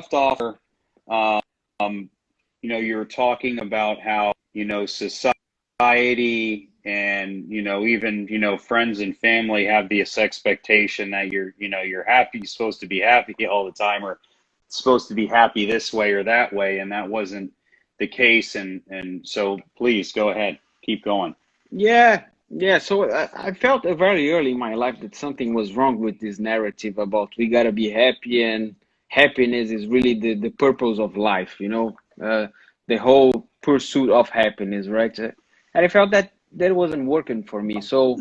left off, you know, you're talking about how, you know, society and, you know, even, you know, friends and family have this expectation that you're, you know, you're happy, you're supposed to be happy all the time, or supposed to be happy this way or that way, and that wasn't the case. And so please go ahead, keep going. Yeah, yeah. So I felt very early in my life that something was wrong with this narrative about we gotta be happy and happiness is really the purpose of life, the whole pursuit of happiness, right? And I felt that that wasn't working for me. So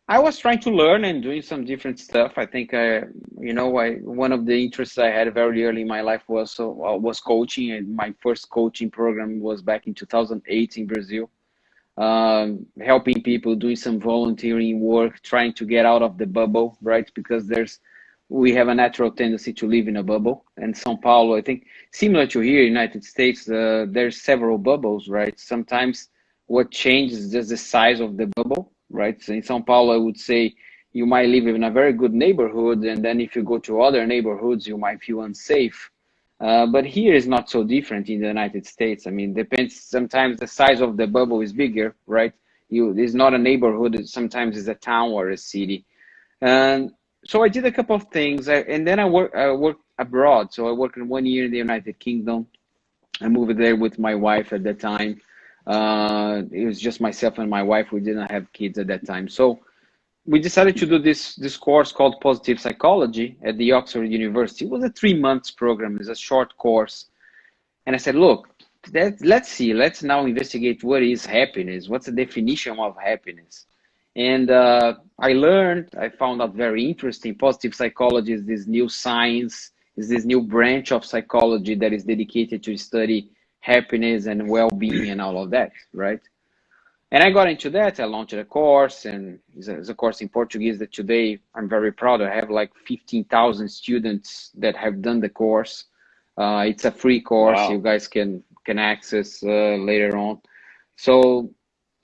I was trying to learn and doing some different stuff. I think one of the interests I had very early in my life was coaching, and my first coaching program was back in 2008 in Brazil, helping people, doing some volunteering work, trying to get out of the bubble, right? Because we have a natural tendency to live in a bubble. And São Paulo, I think, similar to here, United States, there's several bubbles, right? Sometimes what changes is just the size of the bubble, right? So in São Paulo, I would say you might live in a very good neighborhood, and then if you go to other neighborhoods, you might feel unsafe. But here is not so different in the United States. I mean, depends. Sometimes the size of the bubble is bigger, right? It's not a neighborhood. Sometimes it's a town or a city. And so I did a couple of things, and then I worked abroad. So I worked 1 year in the United Kingdom. I moved there with my wife at that time. It was just myself and my wife. We didn't have kids at that time. So we decided to do this course called Positive Psychology at the Oxford University. It was a 3 months program. It's a short course. And I said, look, let's now investigate what is happiness. What's the definition of happiness? And I found out very interesting. Positive psychology is this new science, is this new branch of psychology that is dedicated to study happiness and well-being and all of that, right? And I got into that. I launched a course, and it's a course in Portuguese that today I'm very proud. I have like 15,000 students that have done the course. It's a free course. Wow. You guys can access later on. So,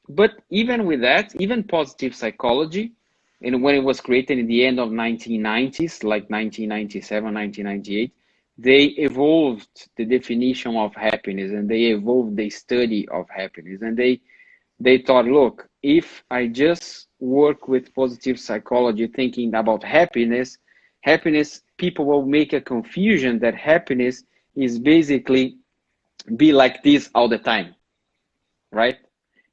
but even with that, even positive psychology, and when it was created in the end of 1990s, like 1997, 1998, they evolved the definition of happiness, and they evolved the study of happiness, and they thought, look, if I just work with positive psychology, thinking about happiness, people will make a confusion that happiness is basically be like this all the time, right?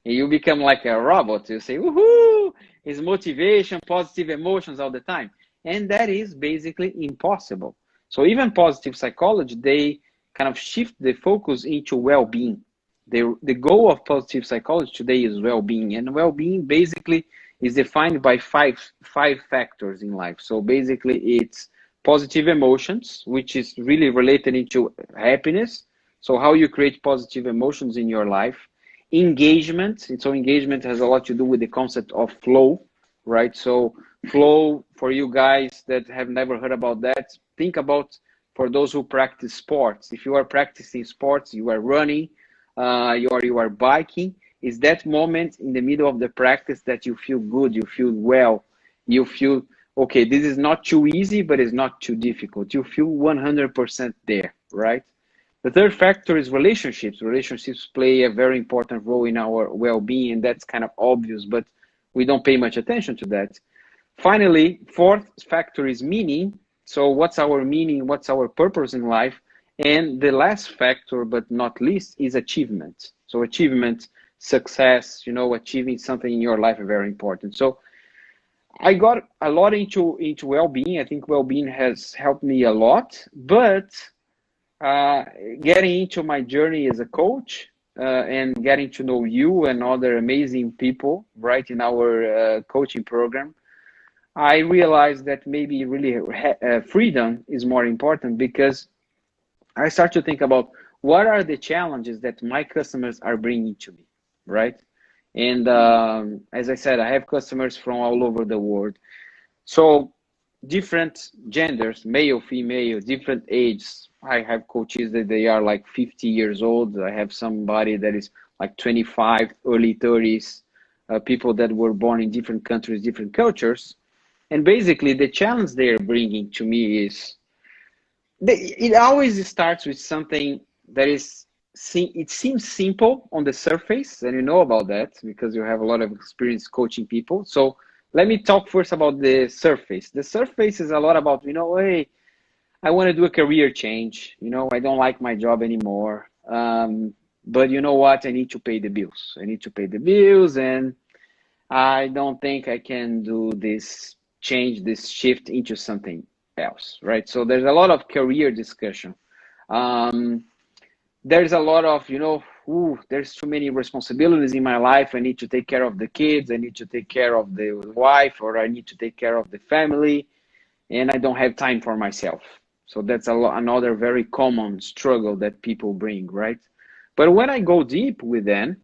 And you become like a robot. You say, woohoo, it's motivation, positive emotions all the time. And that is basically impossible. So even positive psychology, they kind of shift the focus into well-being. The goal of positive psychology today is well-being, and well-being basically is defined by five factors in life. So basically it's positive emotions, which is really related into happiness. So how you create positive emotions in your life. Engagement, so engagement has a lot to do with the concept of flow, right? So flow, for you guys that have never heard about that, think about for those who practice sports. If you are practicing sports, you are running, you are biking, is that moment in the middle of the practice that you feel good, you feel well, you feel, okay, this is not too easy, but it's not too difficult. You feel 100% there, right? The third factor is relationships. Relationships play a very important role in our well-being, and that's kind of obvious, but we don't pay much attention to that. Finally, fourth factor is meaning. So what's our meaning? What's our purpose in life? And the last factor, but not least, is achievement. So achievement, success, achieving something in your life is very important. So I got a lot into well-being. I think well-being has helped me a lot, but getting into my journey as a coach and getting to know you and other amazing people, right, in our coaching program, I realized that maybe really freedom is more important, because I start to think about what are the challenges that my customers are bringing to me, right? And as I said, I have customers from all over the world. So different genders, male, female, different ages. I have coaches that they are like 50 years old. I have somebody that is like 25, early 30s, people that were born in different countries, different cultures. And basically the challenge they're bringing to me is, it always starts with something that is, it seems simple on the surface, and you know about that because you have a lot of experience coaching people. So let me talk first about the surface. The surface is a lot about, hey, I want to do a career change. I don't like my job anymore. But you know what? I need to pay the bills. I need to pay the bills, and I don't think I can do this change, this shift into something else, right? So there's a lot of career discussion. Um, there's a lot of, there's too many responsibilities in my life. I need to take care of the kids. I need to take care of the wife, or I need to take care of the family, and I don't have time for myself. So that's another very common struggle that people bring, right? But when I go deep with them,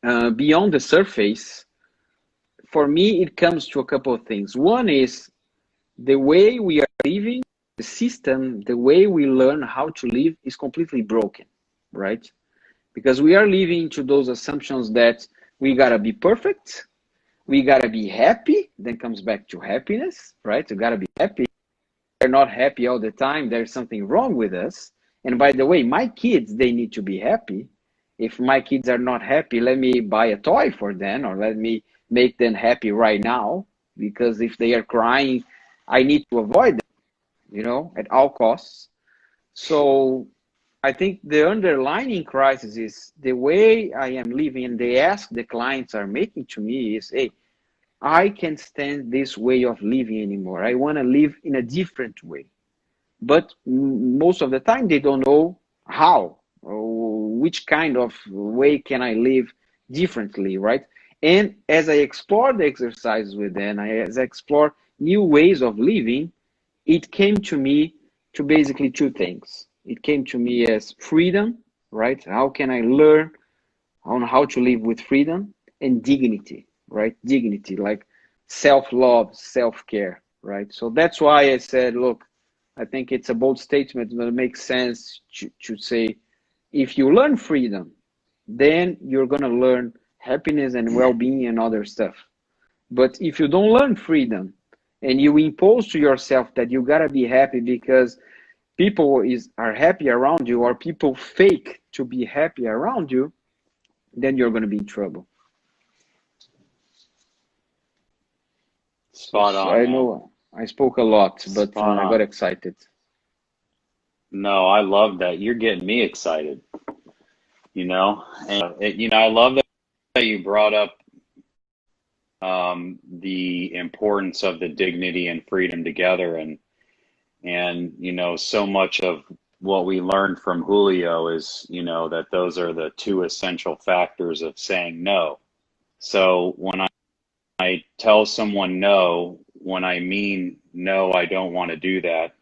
beyond the surface, for me, it comes to a couple of things. One is the way we are living, the system, the way we learn how to live is completely broken, right? Because we are living to those assumptions that we gotta be perfect, we gotta be happy, then comes back to happiness, right? You gotta be happy. They're not happy all the time, there's something wrong with us. And by the way, my kids, they need to be happy. If my kids are not happy, let me buy a toy for them, or let me make them happy right now. Because if they are crying, I need to avoid them, at all costs. So I think the underlying crisis is the way I am living, and the ask the clients are making to me is, hey, I can't stand this way of living anymore. I want to live in a different way. But most of the time, they don't know how, or which kind of way can I live differently, right? And as I explore the exercises with them, as I explore new ways of living, it came to me to basically two things. It came to me as freedom, right? How can I learn on how to live with freedom, and dignity, right? Dignity, like self-love, self-care, right? So that's why I said, look, I think it's a bold statement, but it makes sense to say, if you learn freedom, then you're going to learn happiness and well-being and other stuff. But if you don't learn freedom and you impose to yourself that you got to be happy because people are happy around you, or people fake to be happy around you, then you're going to be in trouble. Spot So on, I man. know I spoke a lot, but Spot I got on. excited. No, I love that. You're getting me excited, and I love that you brought up the importance of the dignity and freedom together, and so much of what we learned from Julio is that those are the two essential factors of saying no. So when I tell someone no, when I mean no, I don't want to do that,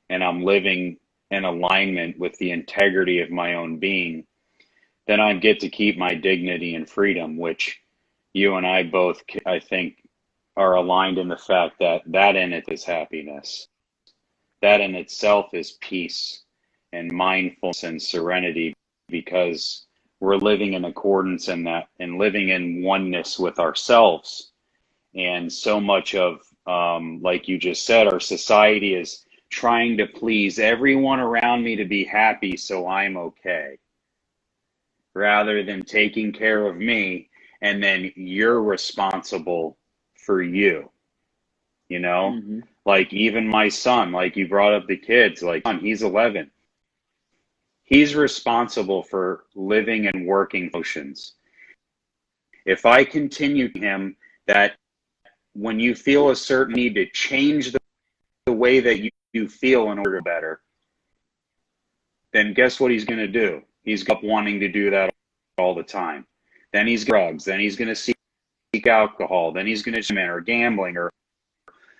and I'm living in alignment with the integrity of my own being, then I get to keep my dignity and freedom, which you and I both, I think, are aligned in the fact that that in it is happiness. That in itself is peace and mindfulness and serenity, because we're living in accordance in that and living in oneness with ourselves. And so much of, like you just said, our society is trying to please everyone around me to be happy so I'm okay, rather than taking care of me, and then you're responsible for you, you know? Mm-hmm. Like even my son, like you brought up the kids, like he's 11. He's responsible for living and working emotions. If I continue to him that when you feel a certain need to change the way that you feel in order to better, then guess what he's going to do? He's up wanting to do that all the time. Then he's drugs. Then he's going to seek alcohol. Then he's going to or gambling or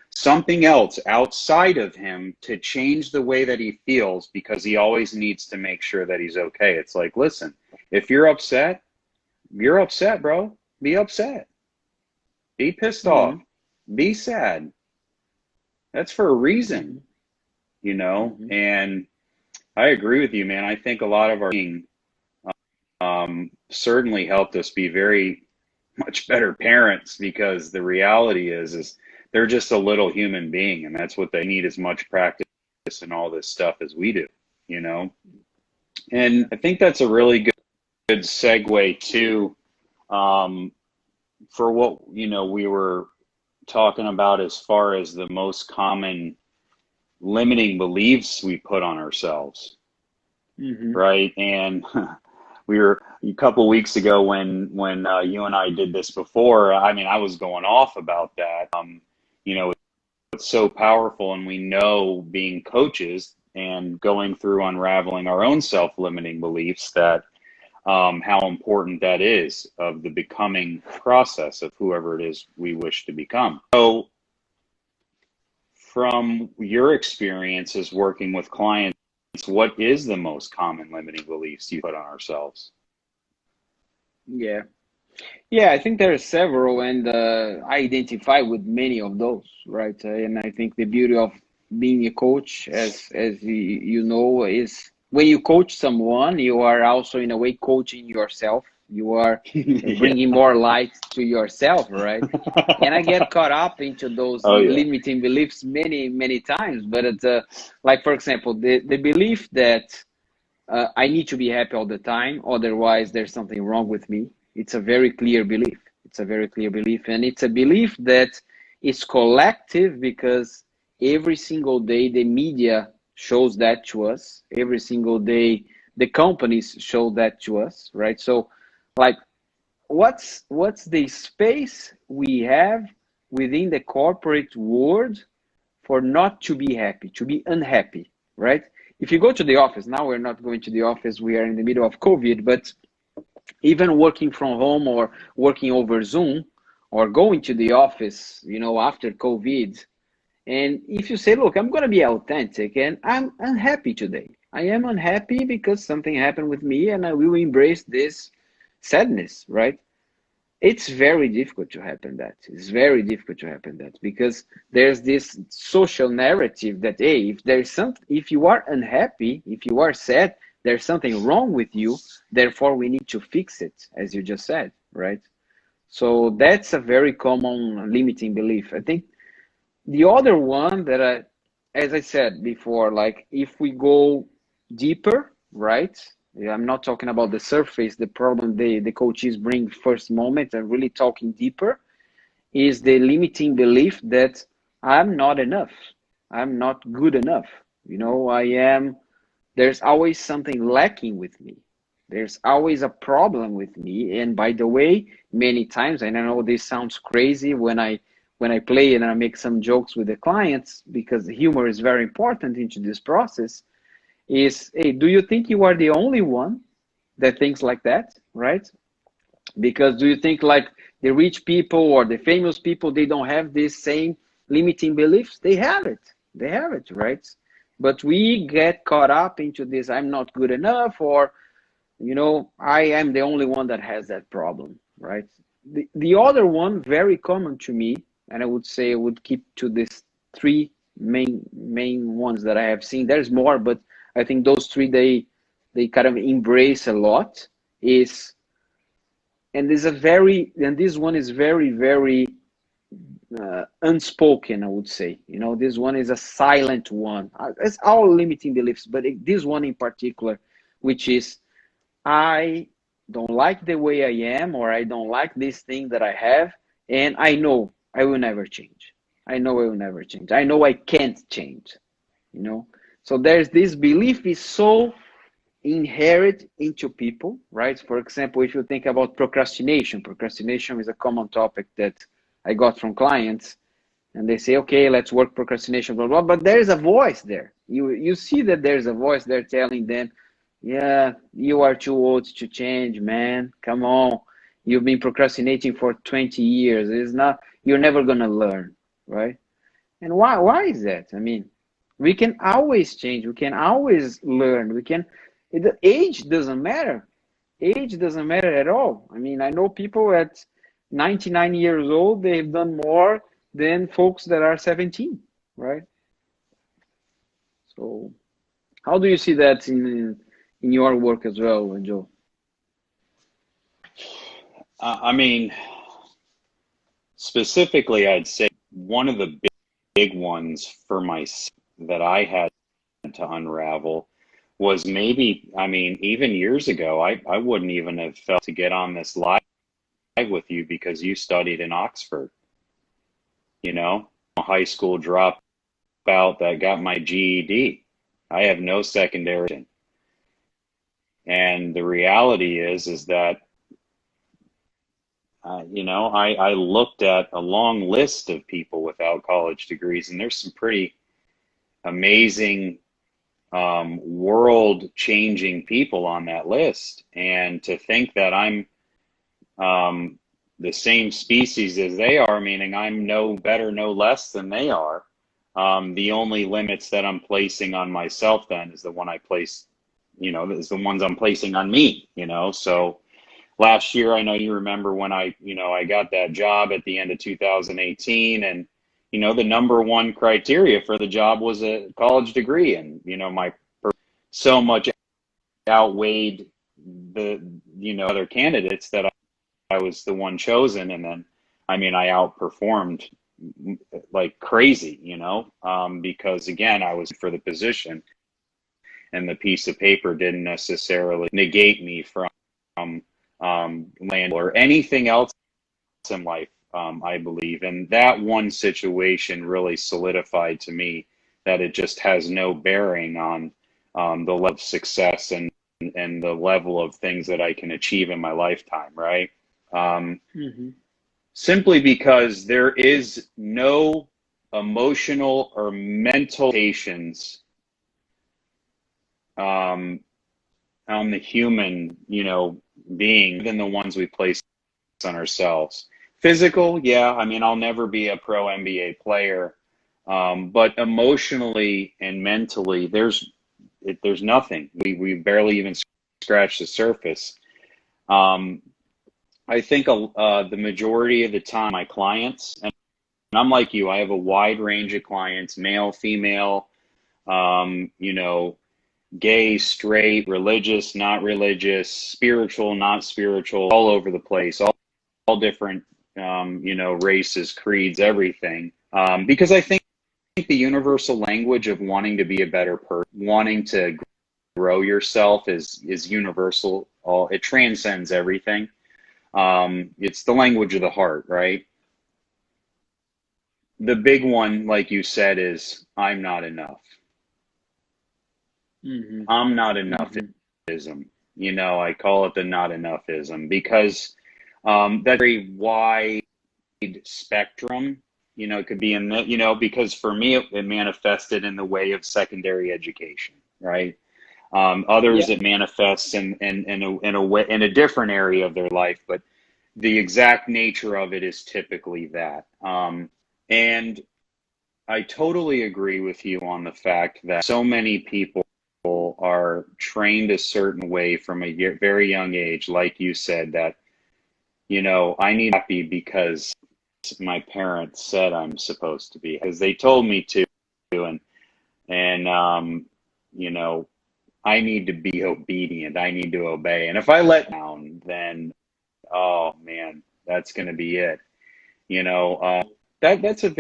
something else outside of him to change the way that he feels, because he always needs to make sure that he's okay. It's like, listen, if you're upset, bro. Be upset. Be pissed off. Mm-hmm. Be sad. That's for a reason, Mm-hmm. Mm-hmm. And I agree with you, man. I think a lot of our being certainly helped us be very much better parents, because the reality is they're just a little human being, and that's what they need, as much practice and all this stuff as we do, you know? And I think that's a really good segue too, for what, you know, we were talking about as far as the most common limiting beliefs we put on ourselves, right? And we were a couple weeks ago when you and I did this before. I mean, I was going off about that. You know, it's so powerful, and we know, being coaches and going through unraveling our own self-limiting beliefs, that how important that is of the becoming process of whoever it is we wish to become. So, from your experiences working with clients, what is the most common limiting beliefs you put on ourselves? Yeah. Yeah, I think there are several, and I identify with many of those, right? And I think the beauty of being a coach, as you know, is when you coach someone, you are also in a way coaching yourself. You are Yeah. bringing more light to yourself, right? And I get caught up into those Oh yeah. limiting beliefs many times. But it's like, for example, the belief that I need to be happy all the time, otherwise there's something wrong with me. It's a very clear belief. It's a very clear belief, and it's a belief that is collective because every single day the media shows that to us. Every single day the companies show that to us, right? So, like, what's the space we have within the corporate world for not to be happy, to be unhappy, right? If you go to the office, now we're not going to the office, we are in the middle of COVID, but even working from home or working over Zoom or going to the office, you know, after COVID, and if you say, look, I'm going to be authentic and I'm unhappy today. I am unhappy because something happened with me and I will embrace this sadness, right? It's very difficult to happen that. It's very difficult to happen that because there's this social narrative that, hey, if there's something, if you are unhappy, if you are sad, there's something wrong with you, therefore we need to fix it, as you just said, right? So that's a very common limiting belief. I think the other one that as I said before, like if we go deeper, right? Yeah, I'm not talking about the surface, the problem the coaches bring first moment, and really talking deeper is the limiting belief that I'm not enough. I'm not good enough. You know, there's always something lacking with me. There's always a problem with me. And by the way, many times, and I know this sounds crazy when I play and I make some jokes with the clients, because humor is very important into this process, is, hey, do you think you are the only one that thinks like that, right? Because do you think like the rich people or the famous people, they don't have this same limiting beliefs? They have it. They have it, right? But we get caught up into this, I'm not good enough, or, you know, I am the only one that has that problem, right? The other one, very common to me, and I would say I would keep to these three main ones that I have seen. There's more, but I think those three they kind of embrace a lot is, and this one is very unspoken, I would say. You know, this one is a silent one. It's all limiting beliefs, but this one in particular, which is, I don't like the way I am, or I don't like this thing that I have, and I know I will never change. I know I will never change. I know I can't change, you know? So there's this belief is so inherent into people, right? For example, if you think about procrastination is a common topic that I got from clients, and they say, okay, let's work procrastination, blah, blah, but there's a voice there. You see that there's a voice there telling them, yeah, you are too old to change, man. Come on. You've been procrastinating for 20 years. It's not, you're never gonna learn, right? And why is that? I mean, we can always change, we can always learn, the age doesn't matter. Age doesn't matter at all. I mean, I know people at 99 years old, they've done more than folks that are 17, right? So how do you see that in your work as well, Joe? I mean, specifically, I'd say one of the big ones for myself that I had to unravel was maybe, I mean, even years ago, I wouldn't even have felt to get on this live with you because you studied in Oxford, you know, a high school dropout that got my GED. I have no secondary. And the reality is that, you know, I looked at a long list of people without college degrees, and there's some pretty amazing, world-changing people on that list. And to think that I'm the same species as they are, meaning I'm no better, no less than they are. The only limits that I'm placing on myself then is the one I place, you know, is the ones I'm placing on me, you know. So last year, I know you remember when I got that job at the end of 2018, and, you know, the number one criteria for the job was a college degree. And, you know, my so much outweighed the, you know, other candidates that I was the one chosen. And then, I mean, I outperformed like crazy, you know, because again, I was for the position, and the piece of paper didn't necessarily negate me from land or anything else in life, I believe. And that one situation really solidified to me that it just has no bearing on the level of success and the level of things that I can achieve in my lifetime, right? Simply because there is no emotional or mental limitations on the human, you know, being than the ones we place on ourselves. Physical, yeah, I mean, I'll never be a pro NBA player, but emotionally and mentally, there's nothing. We barely even scratch the surface. I think the majority of the time, my clients, and I'm like you, I have a wide range of clients, male, female, you know, gay, straight, religious, not religious, spiritual, not spiritual, all over the place, all different, you know, races, creeds, everything. Because I think the universal language of wanting to be a better person, wanting to grow yourself is universal. It transcends everything. It's the language of the heart, right? The big one, like you said, is I'm not enough. I'm not enoughism. You know, I call it the not enoughism because that's a very wide spectrum. You know, it could be in the, you know, because for me, it manifested in the way of secondary education, right? Others, it manifests in a way, in a different area of their life, but the exact nature of it is typically that. And I totally agree with you on the fact that so many people are trained a certain way from a very young age, like you said, that, you know, I need to be happy because my parents said I'm supposed to be, because they told me to, and you know, I need to be obedient. I need to obey. And if I let down, then, oh man, that's going to be it. You know, that's a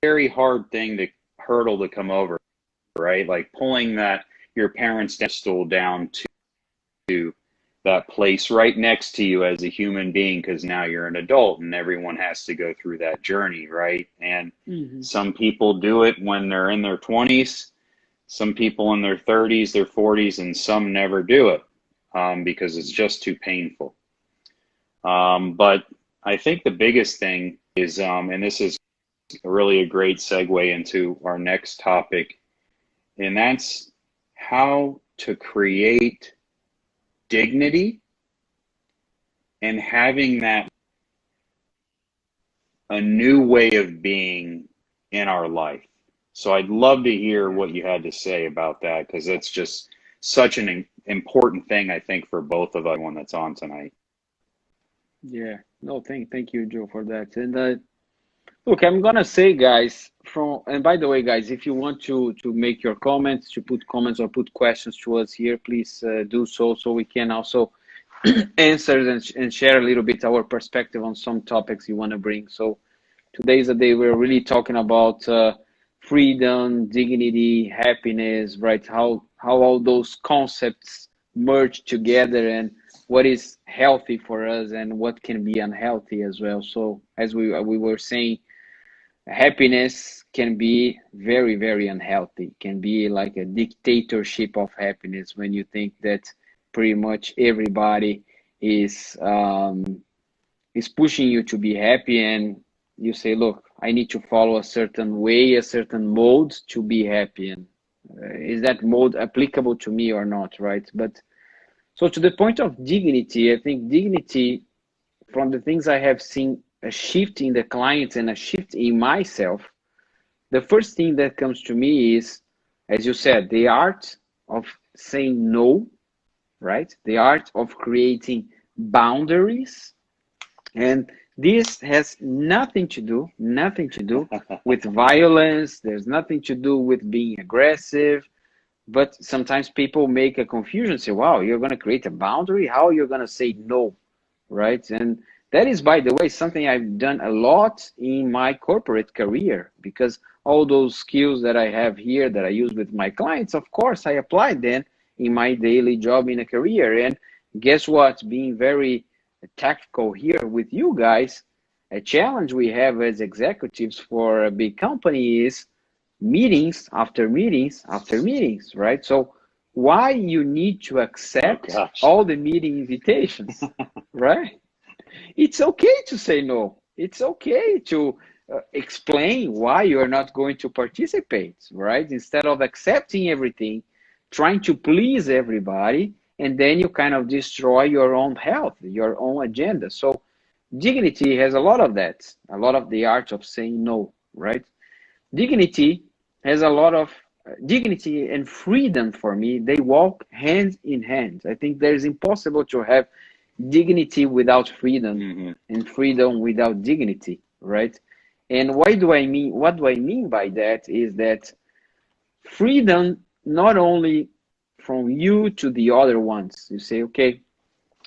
very hard thing to hurdle to come over, right? Like pulling that your parents' stool down to that place right next to you as a human being, because now you're an adult and everyone has to go through that journey, right? And some people do it when they're in their 20s, some people in their 30s, their 40s, and some never do it because it's just too painful. But I think the biggest thing is, and this is really a great segue into our next topic, and that's how to create dignity and having that a new way of being in our life. So I'd love to hear what you had to say about that, because it's just such an important thing, I think, for both of everyone that's on tonight. Yeah, no, thank you, Joe, for that. And look, I'm gonna say, guys, and by the way, guys, if you want to make your comments, to put comments or put questions to us here, please do so we can also answer and share a little bit our perspective on some topics you want to bring. So today's the day we're really talking about freedom, dignity, happiness, right? How all those concepts merge together, and what is healthy for us and what can be unhealthy as well. So as we were saying, happiness can be very, very unhealthy. Can be like a dictatorship of happiness when you think that pretty much everybody is pushing you to be happy, and you say, look, I need to follow a certain way, a certain mode to be happy. And is that mode applicable to me or not, right? But so to the point of dignity, I think dignity, from the things I have seen, a shift in the clients and a shift in myself, the first thing that comes to me is, as you said, the art of saying no, right? The art of creating boundaries. And this has nothing to do with violence. There's nothing to do with being aggressive. But sometimes people make a confusion, say, wow, you're going to create a boundary? How are you going to say no, right? And that is, by the way, something I've done a lot in my corporate career, because all those skills that I have here that I use with my clients, of course, I applied them in my daily job in a career. And guess what? Being very tactical here with you guys, a challenge we have as executives for a big company is meetings after meetings after meetings, right? So why you need to accept all the meeting invitations, right? It's okay to say no. It's okay to explain why you're not going to participate, right? Instead of accepting everything, trying to please everybody, and then you kind of destroy your own health, your own agenda. So dignity has a lot of that, a lot of the art of saying no, right? Dignity has a lot of dignity and freedom. For me, they walk hand in hand. I think there's impossible to have dignity without freedom and freedom without dignity, right? And what do I mean by that is that freedom not only from you to the other ones. You say, okay,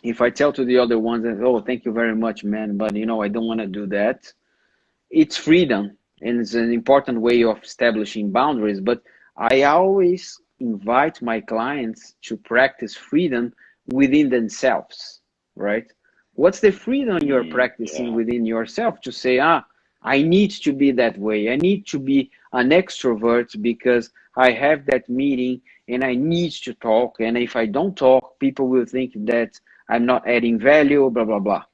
if I tell to the other ones that, oh, thank you very much, man, but I don't want to do that. It's freedom, and it's an important way of establishing boundaries. But I always invite my clients to practice freedom within themselves, right? What's the freedom you're practicing within yourself to say, I need to be that way. I need to be an extrovert because I have that meeting and I need to talk. And if I don't talk, people will think that I'm not adding value, blah, blah, blah.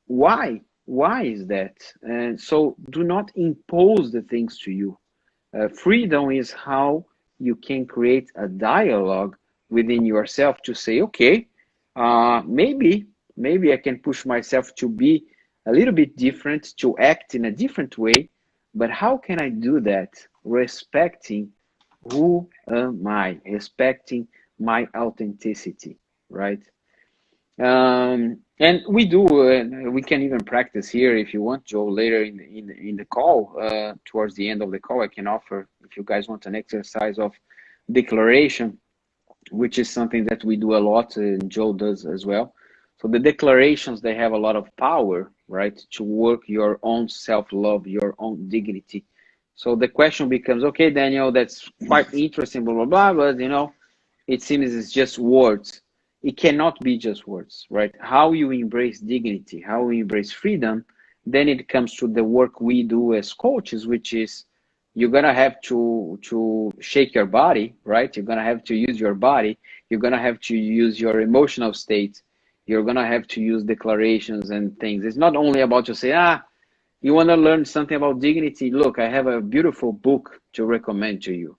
Why? Why is that? And so do not impose the things to you. Freedom is how you can create a dialogue within yourself to say, okay, maybe I can push myself to be a little bit different, to act in a different way, but how can I do that? Respecting who am I, respecting my authenticity, right? And we do, we can even practice here if you want, Joe, later in the call, towards the end of the call, I can offer, if you guys want an exercise of declaration, which is something that we do a lot, and Joe does as well. So the declarations, they have a lot of power, right, to work your own self-love, your own dignity. So the question becomes, okay, Daniel, that's quite interesting, blah, blah, blah, but, it seems it's just words. It cannot be just words, right? How you embrace dignity, how you embrace freedom, then it comes to the work we do as coaches, which is you're gonna have to shake your body, right? You're gonna have to use your body. You're gonna have to use your emotional state. You're gonna have to use declarations and things. It's not only about to say, you want to learn something about dignity? Look, I have a beautiful book to recommend to you.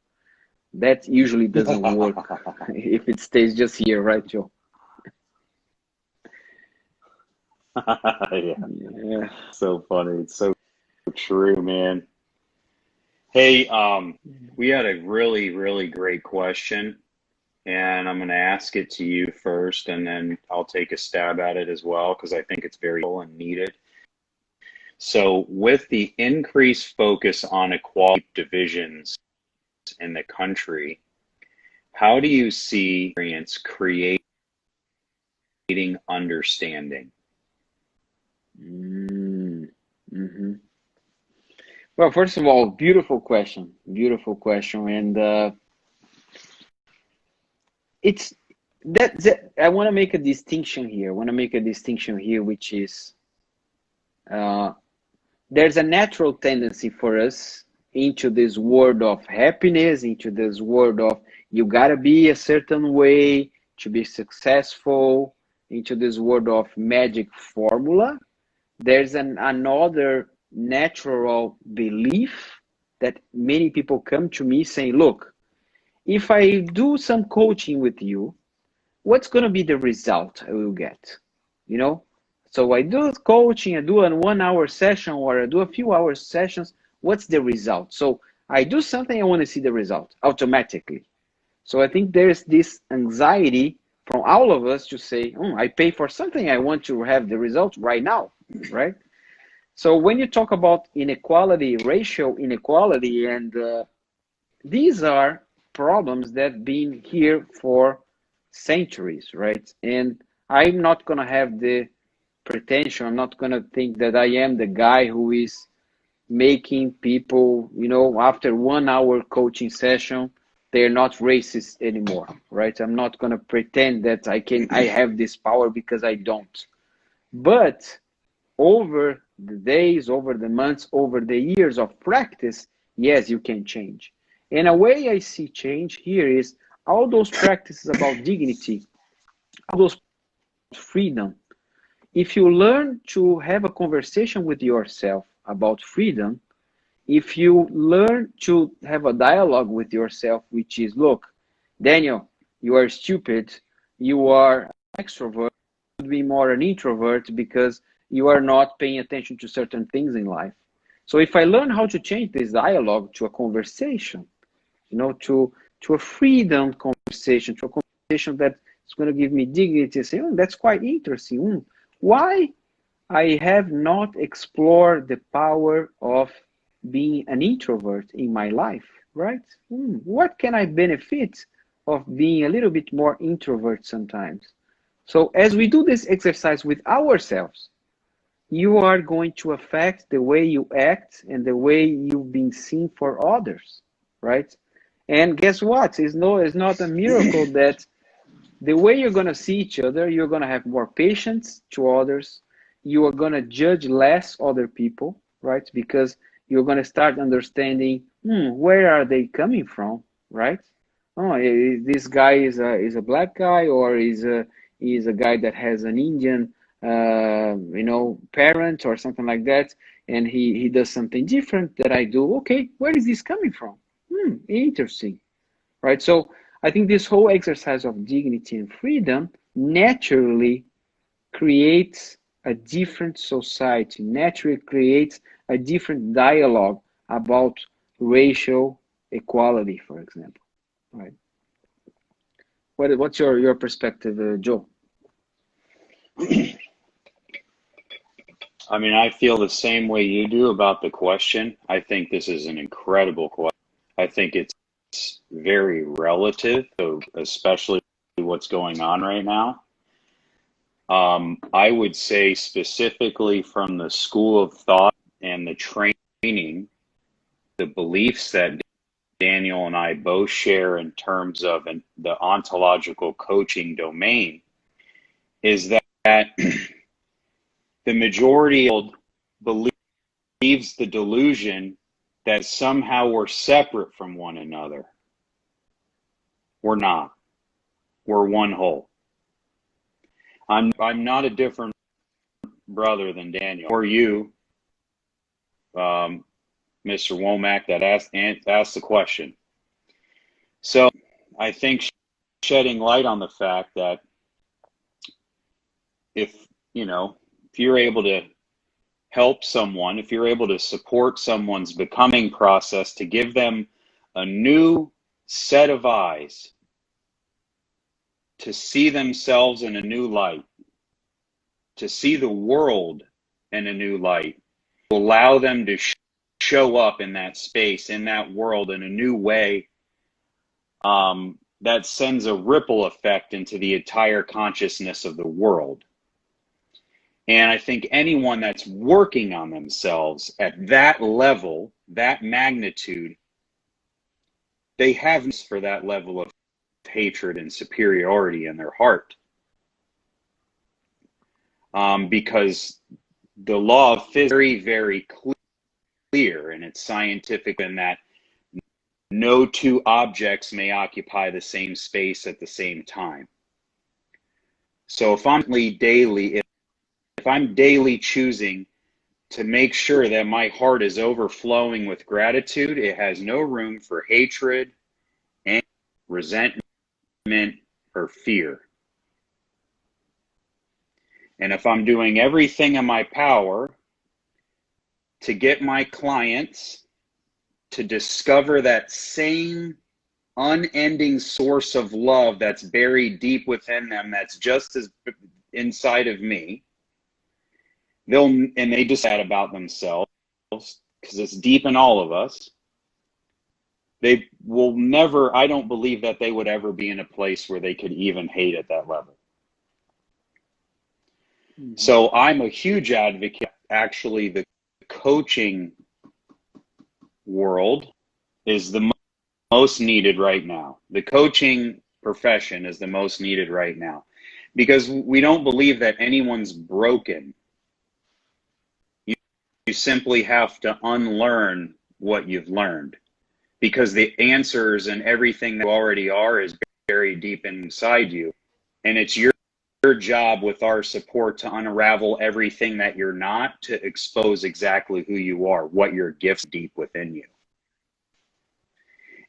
That usually doesn't work if it stays just here, right, Joe? Yeah. So funny. It's so true, man. Hey, we had a really, really great question, and I'm going to ask it to you first, and then I'll take a stab at it as well, because I think it's very cool and needed. So, with the increased focus on equality divisions in the country, how do you see experience creating understanding? Mm-hmm. Well, first of all, beautiful question, and it's that I want to make a distinction here. I want to make a distinction here, which is uh, there's a natural tendency for us into this world of happiness, into this world of you gotta be a certain way to be successful, into this world of magic formula. There's another natural belief that many people come to me saying, look, if I do some coaching with you, what's going to be the result I will get? You know, so I do coaching, I do a 1 hour session, or I do a few hours sessions. What's the result? So I do something, I want to see the result automatically. So I think there's this anxiety from all of us to say, I pay for something, I want to have the result right now, right? So when you talk about inequality, racial inequality, and these are problems that have been here for centuries, right? And I'm not going to have the pretension, I'm not going to think that I am the guy who is making people, after 1 hour coaching session, they're not racist anymore, right? I'm not going to pretend that I have this power, because I don't. But over the days, over the months, over the years of practice, yes, you can change. And a way I see change here is all those practices about dignity, all those freedom. If you learn to have a conversation with yourself about freedom, if you learn to have a dialogue with yourself, which is, look, Daniel, you are stupid, you are an extrovert, you should be more an introvert because you are not paying attention to certain things in life. So if I learn how to change this dialogue to a conversation, to a freedom conversation, to a conversation that is going to give me dignity, say, that's quite interesting. Why I have not explored the power of being an introvert in my life, right? What can I benefit of being a little bit more introvert sometimes? So as we do this exercise with ourselves, you are going to affect the way you act and the way you've been seen for others, right? And guess what? It's not a miracle that the way you're going to see each other, you're going to have more patience to others. You are going to judge less other people, right? Because you're going to start understanding, where are they coming from, right? Oh, this guy is a black guy, or is a guy that has an Indian, parent or something like that, and he does something different that I do. Okay, where is this coming from? Interesting, right? So I think this whole exercise of dignity and freedom naturally creates a different society, naturally creates a different dialogue about racial equality, for example, right? What's your perspective, Joe? I mean, I feel the same way you do about the question. I think this is an incredible question. I think it's very relative, especially what's going on right now. I would say specifically from the school of thought and the training, the beliefs that Daniel and I both share in terms of the ontological coaching domain is that the majority believes the delusion that somehow we're separate from one another. We're not. We're one whole. I'm not a different brother than Daniel or you, Mr. Womack, that asked the question. So I think shedding light on the fact that if you're able to help someone, if you're able to support someone's becoming process, to give them a new set of eyes to see themselves in a new light, to see the world in a new light, allow them to show up in that space, in that world in a new way, that sends a ripple effect into the entire consciousness of the world. And I think anyone that's working on themselves at that level, that magnitude, they have for that level of hatred and superiority in their heart. Because the law of physics is very, very clear, and it's scientific in that no two objects may occupy the same space at the same time. So if I'm daily choosing to make sure that my heart is overflowing with gratitude, it has no room for hatred, and resentment, or fear. And if I'm doing everything in my power to get my clients to discover that same unending source of love that's buried deep within them, that's just as inside of me, they decide about themselves, because it's deep in all of us. They will never, I don't believe that they would ever be in a place where they could even hate at that level. Mm-hmm. So I'm a huge advocate. Actually, the coaching world is the most needed right now. The coaching profession is the most needed right now, because we don't believe that anyone's broken. You simply have to unlearn what you've learned, because the answers and everything that you already are is buried deep inside you. And it's your job, with our support, to unravel everything that you're not, to expose exactly who you are, what your gifts deep within you.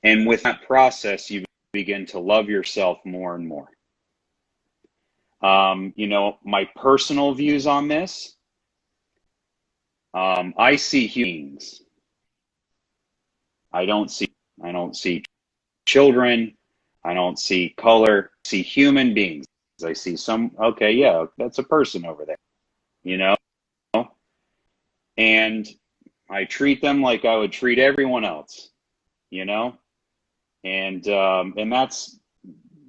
And with that process, you begin to love yourself more and more. My personal views on this, I see humans. I don't see children. I don't see color. I see human beings. I see okay, yeah, that's a person over there, and I treat them like I would treat everyone else, and that's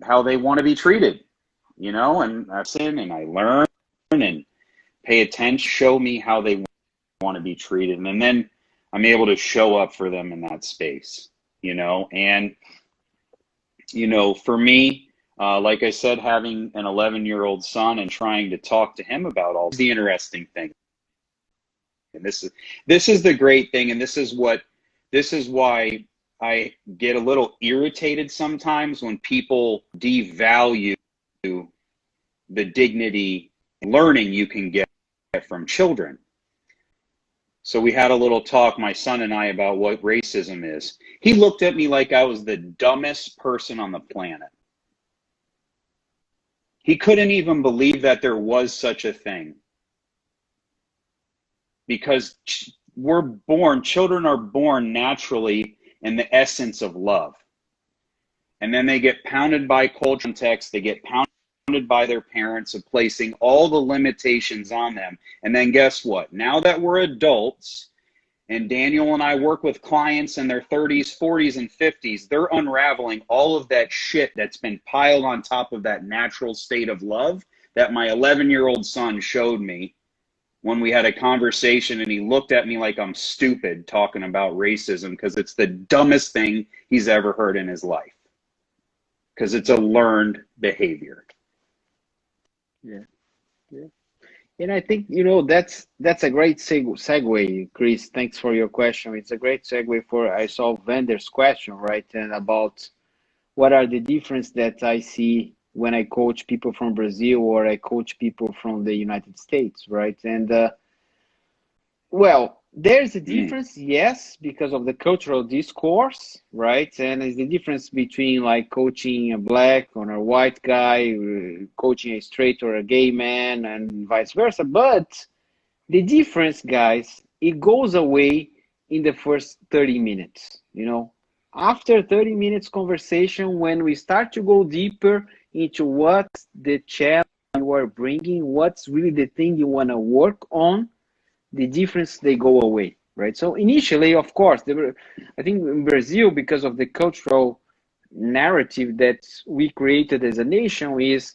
how they want to be treated, and that's in, and I learn and pay attention, show me how they want to be treated, and then I'm able to show up for them in that space, and for me, like I said, having an 11-year-old son and trying to talk to him about all the interesting things. And this is the great thing, and this is why I get a little irritated sometimes when people devalue the dignity and learning you can get from children. So we had a little talk, my son and I, about what racism is. He looked at me like I was the dumbest person on the planet. He couldn't even believe that there was such a thing. Because children are born naturally in the essence of love. And then they get pounded by cultural context, they get pounded by their parents of placing all the limitations on them. And then guess what? Now that we're adults, and Daniel and I work with clients in their 30s, 40s, and 50s, they're unraveling all of that shit that's been piled on top of that natural state of love that my 11-year-old son showed me when we had a conversation, and he looked at me like I'm stupid talking about racism, because it's the dumbest thing he's ever heard in his life, because it's a learned behavior. Yeah. And I think, that's a great segue, Chris. Thanks for your question. It's a great segue for, I saw Vander's question, right? And about what are the difference that I see when I coach people from Brazil or I coach people from the United States, right? And well, there's a difference, yes, because of the cultural discourse, right? And it's the difference between like coaching a black or a white guy, coaching a straight or a gay man, and vice versa. But the difference, guys, it goes away in the first 30 minutes, After 30 minutes conversation, when we start to go deeper into what's the challenge you are bringing, what's really the thing you want to work on, the difference, they go away, right? So initially, of course, I think in Brazil, because of the cultural narrative that we created as a nation, is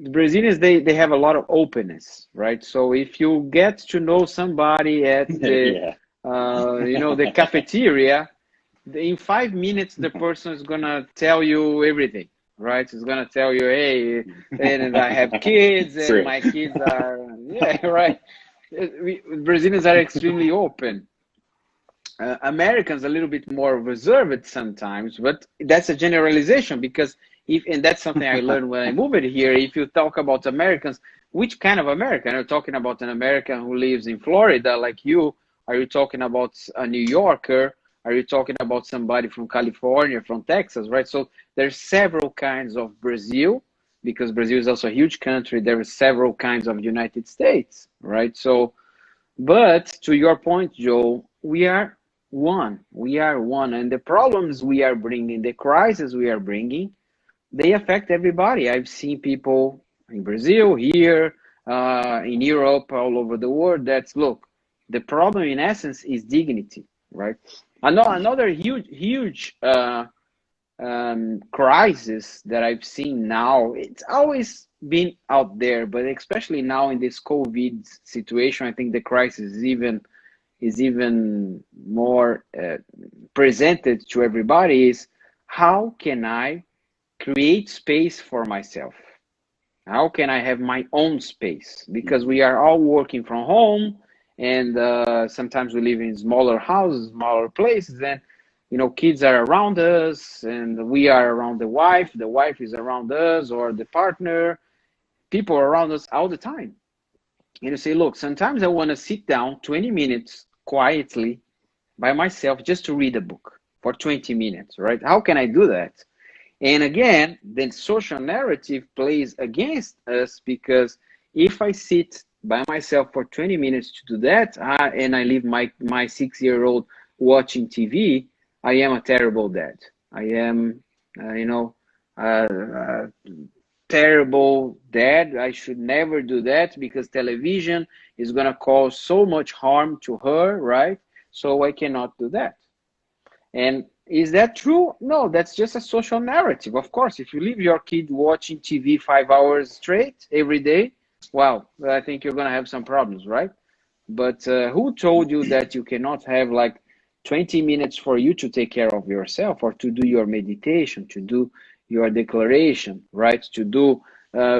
the Brazilians, they have a lot of openness, right? So if you get to know somebody at the Yeah. the cafeteria, in 5 minutes the person is gonna tell you everything, right? It's gonna tell you, hey, and I have kids, and True. my kids are, yeah, right. Brazilians are extremely open. Americans a little bit more reserved sometimes, but that's a generalization because if, and that's something I learned when I moved here. If you talk about Americans, which kind of American? Are you talking about an American who lives in Florida like you? Are you talking about a New Yorker? Are you talking about somebody from California, from Texas, right? So there's several kinds of Brazil, because Brazil is also a huge country. There are several kinds of United States, right? So, but to your point, Joe, we are one. We are one. And the problems we are bringing, the crisis we are bringing, they affect everybody. I've seen people in Brazil, here, in Europe, all over the world. That's, look, the problem in essence is dignity, right? Another huge crisis that I've seen now, it's always been out there, but especially now in this COVID situation, I think the crisis is even more presented to everybody is how can I create space for myself? How can I have my own space? Because we are all working from home, and sometimes we live in smaller houses, smaller places, and kids are around us, and we are around the wife is around us, or the partner, people are around us all the time. And you say, look, sometimes I want to sit down 20 minutes quietly by myself just to read a book for 20 minutes, right? How can I do that? And again, the social narrative plays against us, because if I sit by myself for 20 minutes to do that, and I leave my 6-year-old watching TV, I am a terrible dad. I am, a terrible dad. I should never do that, because television is going to cause so much harm to her, right? So I cannot do that. And is that true? No, that's just a social narrative. Of course, if you leave your kid watching TV 5 hours straight every day, well, I think you're going to have some problems, right? But who told you that you cannot have like 20 minutes for you to take care of yourself, or to do your meditation, to do your declaration, right? To do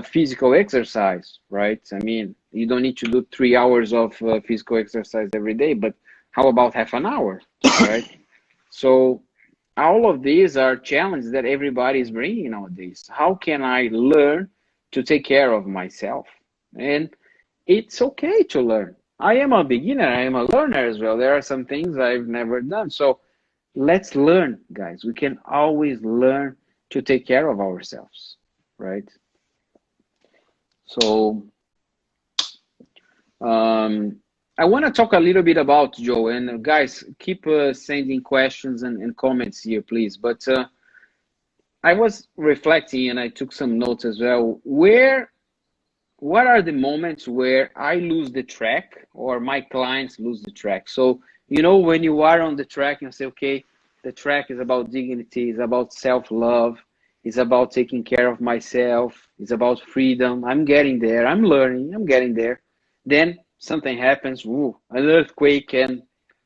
physical exercise, right? I mean, you don't need to do 3 hours of physical exercise every day, but how about half an hour, right? So all of these are challenges that everybody is bringing nowadays. How can I learn to take care of myself? And it's okay to learn. I am a beginner. I am a learner as well. There are some things I've never done. So let's learn, guys. We can always learn to take care of ourselves, right? So I want to talk a little bit about Joe, and guys, keep sending questions and comments here, please. But I was reflecting, and I took some notes as well. What are the moments where I lose the track, or my clients lose the track? So, when you are on the track, you say, okay, the track is about dignity, it's about self-love, it's about taking care of myself, it's about freedom. I'm getting there, I'm learning, I'm getting there. Then something happens, an earthquake, and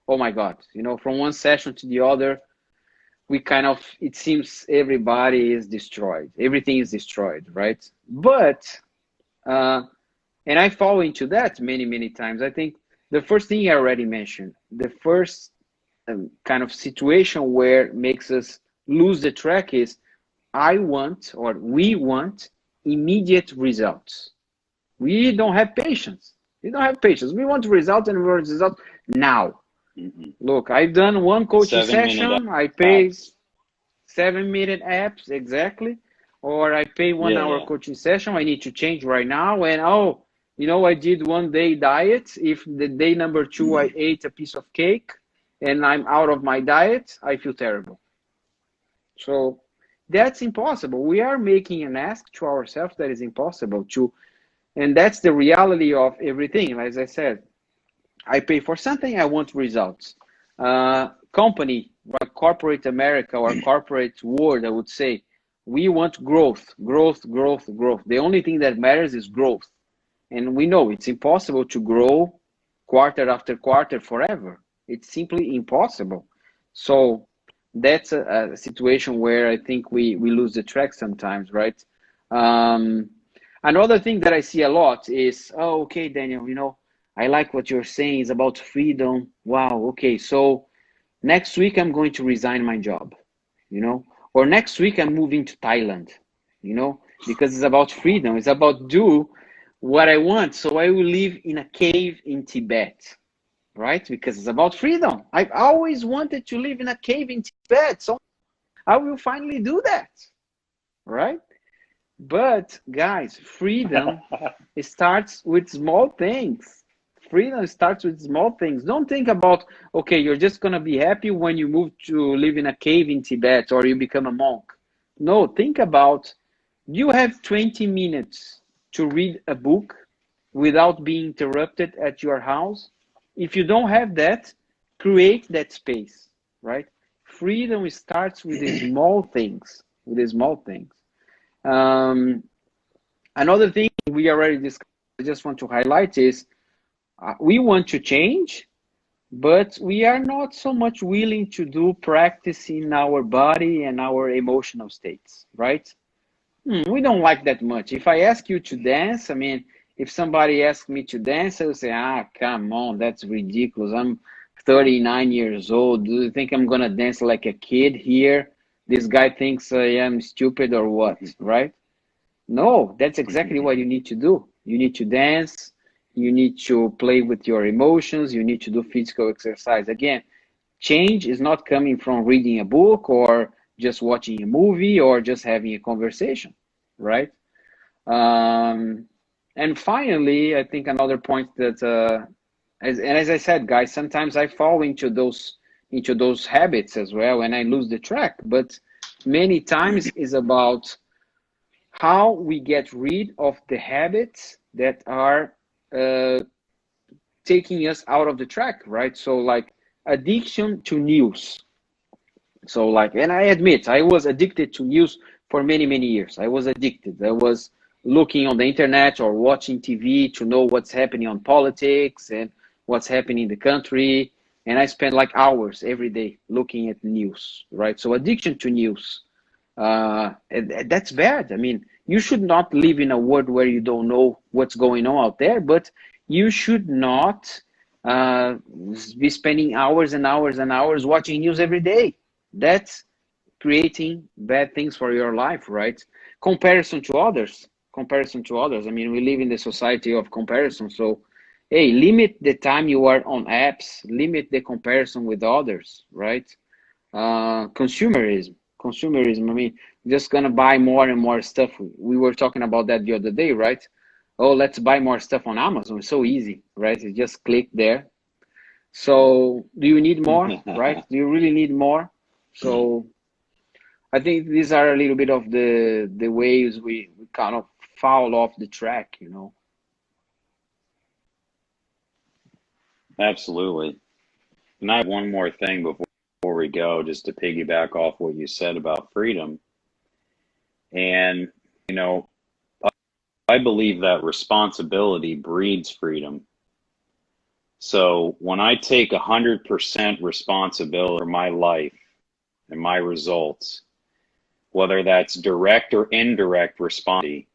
oh my God, from one session to the other, it seems everybody is destroyed. Everything is destroyed, right? But and I fall into that many, many times. I think the first thing I already mentioned, the first kind of situation where makes us lose the track is we want immediate results. We don't have patience. We don't have patience. We want results, and we want results now. Mm-hmm. Look, I've done one coaching 7-minute session. I pay apps. 7-minute apps, exactly. Or I pay 1 hour Yeah. coaching session. I need to change right now. And I did 1 day diet. If the day number 2 I ate a piece of cake and I'm out of my diet, I feel terrible. So that's impossible. We are making an ask to ourselves that is impossible to, and that's the reality of everything. As I said, I pay for something, I want results. Company, like corporate America or corporate world, I would say, We want growth, growth, growth, growth. The only thing that matters is growth. And we know it's impossible to grow quarter after quarter forever. It's simply impossible. So that's a situation where I think we lose the track sometimes, right? Um, Another thing that I see a lot is, oh, okay, Daniel, I like what you're saying is about freedom. Wow, okay, so next week I'm going to resign my job, or next week I'm moving to Thailand, because it's about freedom. It's about do what I want. So I will live in a cave in Tibet, right? Because it's about freedom. I've always wanted to live in a cave in Tibet, so I will finally do that, right? But guys, freedom, it starts with small things. Freedom starts with small things. Don't think about, okay, you're just gonna be happy when you move to live in a cave in Tibet or you become a monk. No, think about, you have 20 minutes to read a book without being interrupted at your house. If you don't have that, create that space, right? Freedom starts with the small things, with the small things. Um, Another thing we already discussed, I just want to highlight is we want to change, but we are not so much willing to do practice in our body and our emotional states, right? We don't like that much. If I ask you to dance, I mean, if somebody asks me to dance, I will say, come on, that's ridiculous. I'm 39 years old. Do you think I'm gonna dance like a kid here? This guy thinks I am stupid or what, right? No, that's exactly what you need to do. You need to dance. You need to play with your emotions. You need to do physical exercise. Again, change is not coming from reading a book or just watching a movie or just having a conversation, right? Um, and finally, I think another point that, as I said, guys, sometimes I fall into those habits as well, and I lose the track. But many times is about how we get rid of the habits that are uh, taking us out of the track, right? So like addiction to news. So like, and I admit I was addicted to news for many, many years. I was addicted. I was looking on the internet or watching TV to know what's happening on politics and what's happening in the country. And I spent like hours every day looking at news, right? So addiction to news. And that's bad. I mean, you should not live in a world where you don't know what's going on out there, but you should not uh, be spending hours and hours and hours watching news every day. That's creating bad things for your life, right? Comparison to others. I mean, we live in the society of comparison. So, hey, limit the time you are on apps, limit the comparison with others, right? Consumerism. I mean, just gonna buy more and more stuff. We were talking about that the other day, right? Oh, let's buy more stuff on Amazon. It's so easy, right? You just click there. So do you need more, right? Do you really need more? So I think these are a little bit of the ways we kind of fall off the track, Absolutely. And I have one more thing before we go, just to piggyback off what you said about freedom. And, you know, I believe that responsibility breeds freedom. So when I take 100% responsibility for my life and my results, whether that's direct or indirect responsibility,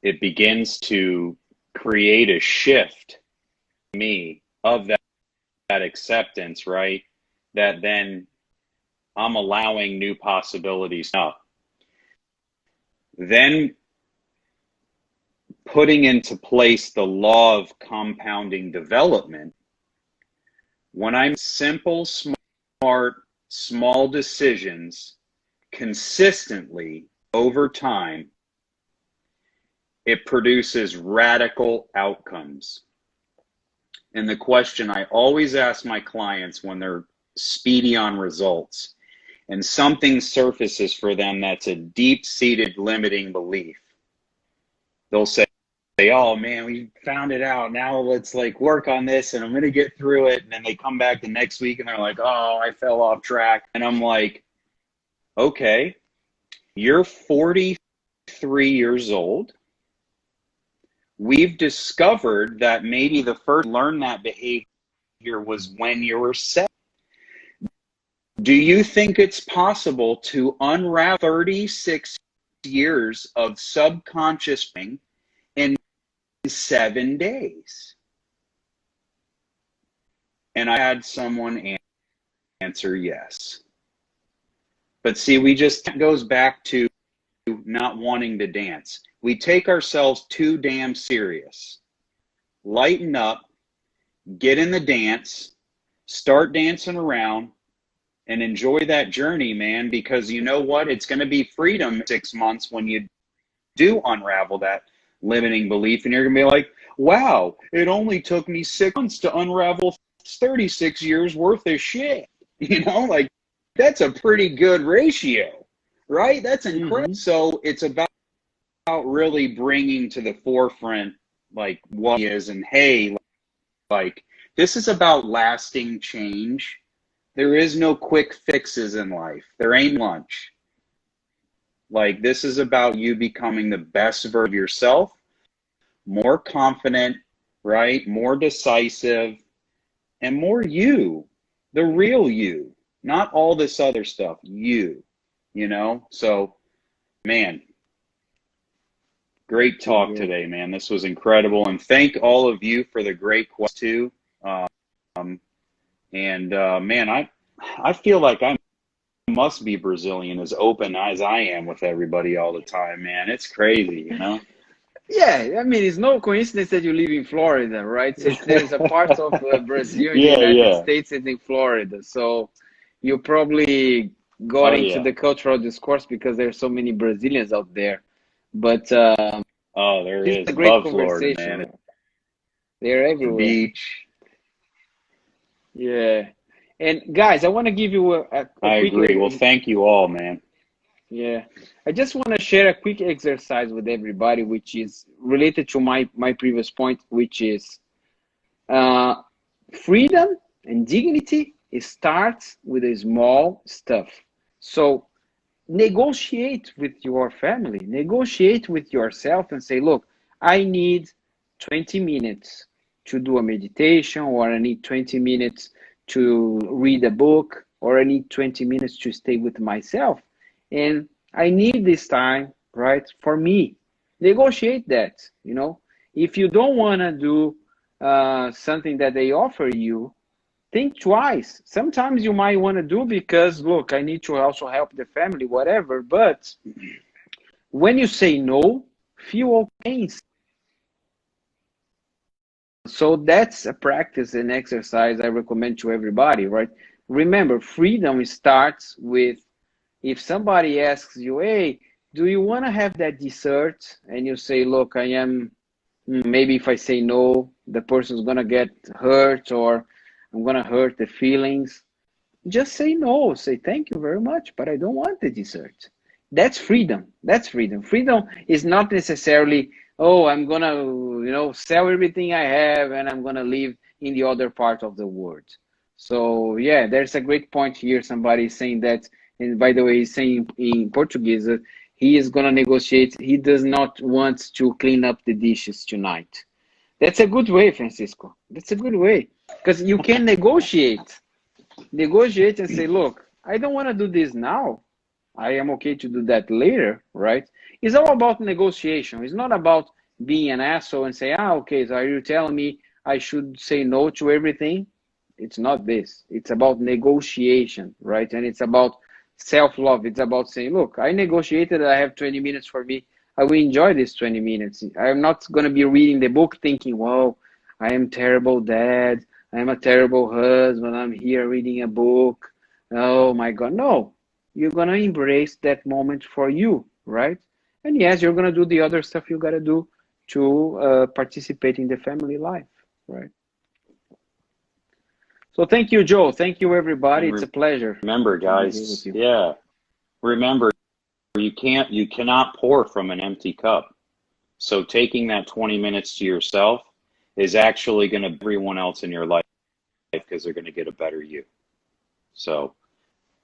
it begins to create a shift in me of that acceptance, right? That then I'm allowing new possibilities up. Then putting into place the law of compounding development, when I'm simple, smart, small decisions consistently over time, it produces radical outcomes. And the question I always ask my clients when they're speedy on results and something surfaces for them that's a deep-seated limiting belief, they'll say, oh man, we found it out. Now let's like work on this and I'm going to get through it. And then they come back the next week and they're like, oh, I fell off track. And I'm like, okay, you're 43 years old. We've discovered that maybe the first learn that behavior was when you were 7. Do you think it's possible to unravel 36 years of subconscious thing in 7 days? And I had someone answer yes. But see, that goes back to not wanting to dance. We take ourselves too damn serious. Lighten up, get in the dance, start dancing around, and enjoy that journey, man, because you know what? It's going to be freedom in 6 months when you do unravel that limiting belief, and you're going to be like, wow, it only took me 6 months to unravel 36 years worth of shit. Like, that's a pretty good ratio, right? That's incredible. So it's about really bringing to the forefront, like, what is, and hey, like, this is about lasting change. There is no quick fixes in life. There ain't lunch. Like, this is about you becoming the best version of yourself, more confident, right? More decisive, and more you, the real you, not all this other stuff, you. So, man, great talk today, man. This was incredible. And thank all of you for the great questions too. Man, I feel like I must be Brazilian, as open as I am with everybody all the time, man. It's crazy, Yeah, I mean, it's no coincidence that you live in Florida, right? So there's a part of Brazil in the Yeah, United yeah. States and in Florida. So you probably got Oh, into yeah. the cultural discourse because there's so many Brazilians out there. But Oh, there this is is. a great Love Florida, man. conversation. They're The everywhere. beach. Yeah. And guys, I want to give you a I quick, agree. Well, thank you all, man. yeah. I just want to share a quick exercise with everybody, which is related to my previous point, which is uh, freedom and dignity. It starts with a small stuff. So negotiate with your family, negotiate with yourself and say, look, I need 20 minutes to do a meditation, or I need 20 minutes to read a book, or I need 20 minutes to stay with myself. And I need this time, right, for me. Negotiate that, If you don't want to do something that they offer you, think twice. Sometimes you might want to do because, look, I need to also help the family, whatever. But when you say no, feel okay. So that's a practice and exercise I recommend to everybody, right? Remember, freedom starts with, if somebody asks you, hey, do you want to have that dessert? And you say, look, maybe if I say no, the person's going to get hurt, or I'm going to hurt the feelings. Just say no. Say thank you very much, but I don't want the dessert. That's freedom. That's freedom. Freedom is not necessarily, oh, I'm gonna, sell everything I have and I'm gonna live in the other part of the world. So yeah, there's a great point here. Somebody is saying that, and by the way, he's saying in Portuguese, he is gonna negotiate. He does not want to clean up the dishes tonight. That's a good way, Francisco. That's a good way, because you can negotiate and say, look, I don't want to do this now. I am okay to do that later, right? It's all about negotiation. It's not about being an asshole and say, okay, so are you telling me I should say no to everything? It's not this. It's about negotiation, right? And it's about self-love. It's about saying, look, I negotiated, I have 20 minutes for me. I will enjoy these 20 minutes. I'm not going to be reading the book thinking, whoa, I am terrible dad. I'm a terrible husband. I'm here reading a book. Oh my God. No, you're going to embrace that moment for you, right? And yes, you're going to do the other stuff you got to do to participate in the family life, right? So thank you, Joe. Thank you, everybody. It's a pleasure Remember, to be here with guys, you. yeah, remember, you cannot pour from an empty cup. So taking that 20 minutes to yourself is actually going to everyone else in your life, because they're going to get a better you. So,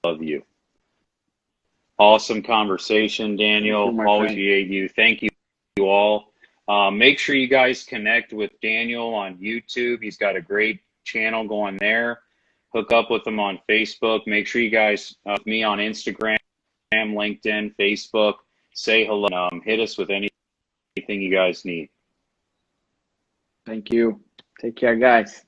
love you. Awesome conversation, Thank you, Daniel. my Always friend. appreciate you. Thank you all. Make sure you guys connect with Daniel on YouTube. He's got a great channel going there. Hook up with him on Facebook. Make sure you guys with me on Instagram, LinkedIn, Facebook. Say hello. Hit us with anything you guys need. Thank you. Take care, guys.